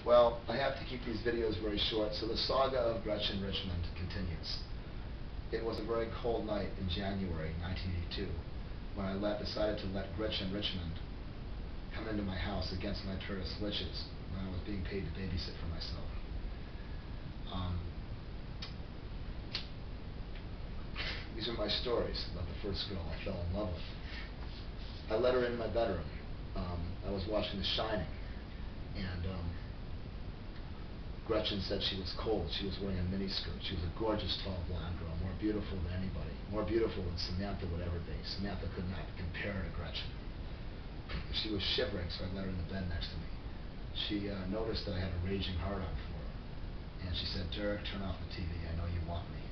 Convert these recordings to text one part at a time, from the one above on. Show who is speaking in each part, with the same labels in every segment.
Speaker 1: Well, I have to keep these videos very short, so the saga of Gretchen Richmond continues. It was a very cold night in January 1982 when I decided to let Gretchen Richmond come into my house against my terrorist wishes when I was being paid to babysit for myself. These are my stories about the first girl I fell in love with. I let her in my bedroom. I was watching The Shining, and Gretchen said she was cold. She was wearing a miniskirt. She was a gorgeous, tall, blonde girl, more beautiful than anybody, more beautiful than Samantha would ever be. Samantha could not compare to Gretchen. She was shivering, so I let her in the bed next to me. She noticed that I had a raging heart on for her, and she said, "Derek, turn off the TV. I know you want me."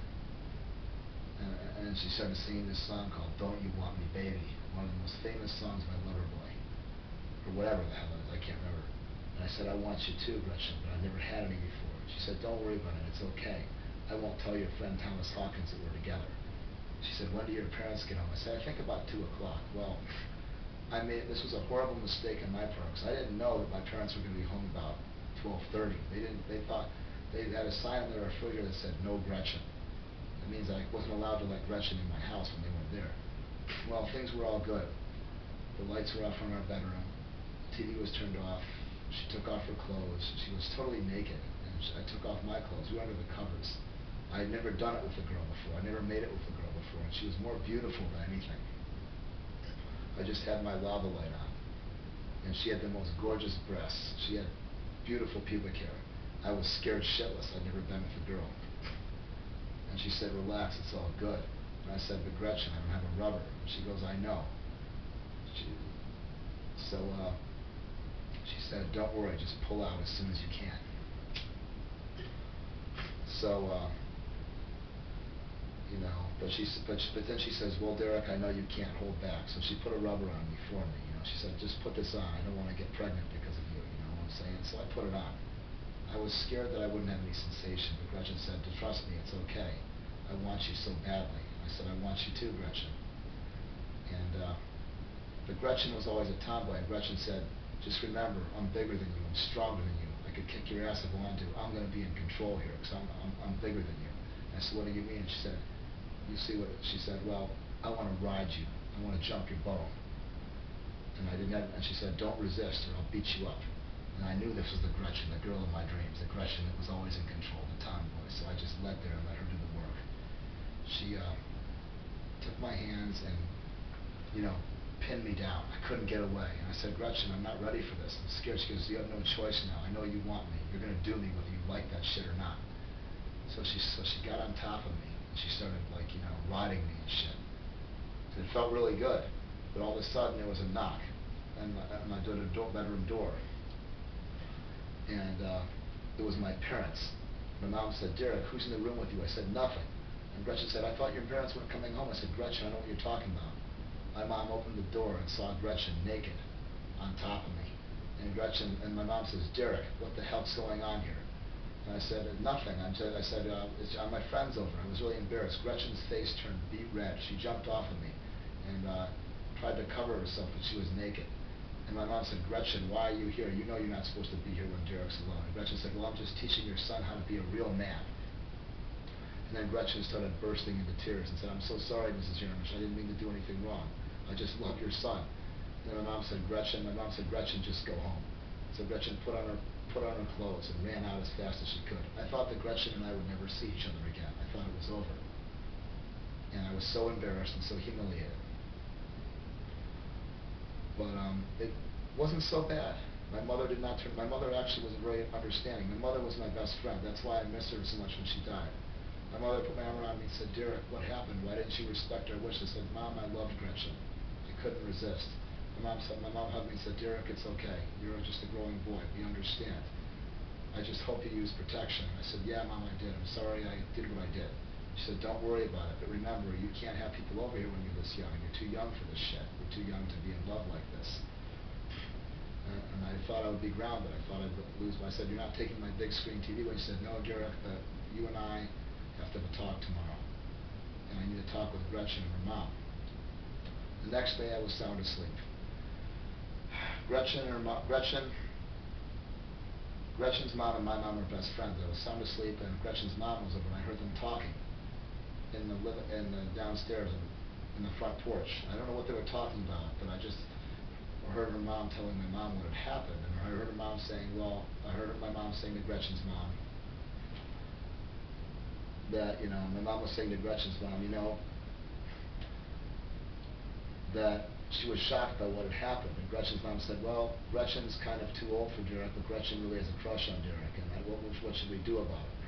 Speaker 1: And she started singing this song called "Don't You Want Me, Baby," one of the most famous songs by Loverboy, or whatever the hell it is, I can't remember. And I said, "I want you too, Gretchen, but I've never had any before." She said, "Don't worry about it, it's okay. I won't tell your friend Thomas Hawkins that we're together." She said, "When do your parents get home?" I said, "I think about 2 o'clock. Well, this was a horrible mistake on my part, because I didn't know that my parents were going to be home about 12:30. They thought, they had a sign on their refrigerator that said, "No Gretchen." It means I wasn't allowed to let Gretchen in my house when they weren't there. Well, things were all good. The lights were off in our bedroom. The TV was turned off. She took off her clothes. She was totally naked, and I took off my clothes. We were under the covers. I had never done it with a girl before. I never made it with a girl before, and she was more beautiful than anything. I just had my lava light on, and she had the most gorgeous breasts. She had beautiful pubic hair. I was scared shitless. I'd never been with a girl. And she said, "Relax, it's all good." And I said, "But Gretchen, I don't have a rubber." She goes, "I know." She said, "Don't worry, just pull out as soon as you can." But then she says, "Well, Derek, I know you can't hold back." So she put a rubber on me for me. She said, "Just put this on. I don't want to get pregnant because of you." You know what I'm saying? So I put it on. I was scared that I wouldn't have any sensation, but Gretchen said, "Trust me, it's okay. I want you so badly." I said, "I want you too, Gretchen." But Gretchen was always a tomboy, and Gretchen said, "Just remember, I'm bigger than you. I'm stronger than you. I could kick your ass if I wanted to. I'm going to be in control here because I'm bigger than you." And I said, "What do you mean?" She said, "You see what?" She said, "Well, I want to ride you. I want to jump your bone." And she said, "Don't resist, or I'll beat you up." And I knew this was the Gretchen, the girl of my dreams, the Gretchen that was always in control, the tomboy. So I just let there and let her do the work. She took my hands and, pinned me down. I couldn't get away. And I said, "Gretchen, I'm not ready for this. I'm scared." She goes, "You have no choice now. I know you want me. You're going to do me whether you like that shit or not." So she got on top of me. And she started, riding me and shit. And it felt really good. But all of a sudden, there was a knock on my bedroom door. And it was my parents. My mom said, "Derek, who's in the room with you?" I said, "Nothing." And Gretchen said, "I thought your parents weren't coming home." I said, "Gretchen, I know what you're talking about." My mom opened the door and saw Gretchen naked on top of me. And my mom says, "Derek, what the hell's going on here?" And I said, "Nothing." I said, "My friend's over." I was really embarrassed. Gretchen's face turned beet red. She jumped off of me and tried to cover herself, but she was naked. And my mom said, "Gretchen, why are you here? You know you're not supposed to be here when Derek's alone." And Gretchen said, "Well, I'm just teaching your son how to be a real man." And then Gretchen started bursting into tears and said, "I'm so sorry, Mrs. Yermish. I didn't mean to do anything wrong. I just love your son." And then my mom said, "Gretchen, just go home." So Gretchen put on her clothes and ran out as fast as she could. I thought that Gretchen and I would never see each other again. I thought it was over. And I was so embarrassed and so humiliated. But it wasn't so bad. My mother actually was very understanding. My mother was my best friend. That's why I miss her so much when she died. My mother put my arm around me and said, "Derek, what happened? Why didn't you respect our wish?" I said, "Mom, I loved Gretchen. I couldn't resist." My mom hugged me and said, "Derek, it's okay. You're just a growing boy. We understand. I just hope you use protection." I said, "Yeah, Mom, I did. I'm sorry I did what I did." She said, "Don't worry about it, but remember, you can't have people over here when you're this young. You're too young for this shit. You're too young to be in love like this." And I thought I would be grounded. I thought I'd lose. I said, "You're not taking my big screen TV." She said, "No, Derek, you and I have to have a talk tomorrow. And I need to talk with Gretchen and her mom." The next day I was sound asleep. Gretchen Gretchen's mom and my mom were best friends. I was sound asleep, and Gretchen's mom was over, and I heard them talking in the downstairs in the front porch. I don't know what they were talking about, but I just heard her mom telling my mom what had happened, and I heard her mom saying, well, I heard my mom saying to Gretchen's mom that, you know, my mom was saying to Gretchen's mom, you know, that she was shocked by what had happened. And Gretchen's mom said, well, Gretchen's kind of too old for Derek, but Gretchen really has a crush on Derek, and what should we do about it?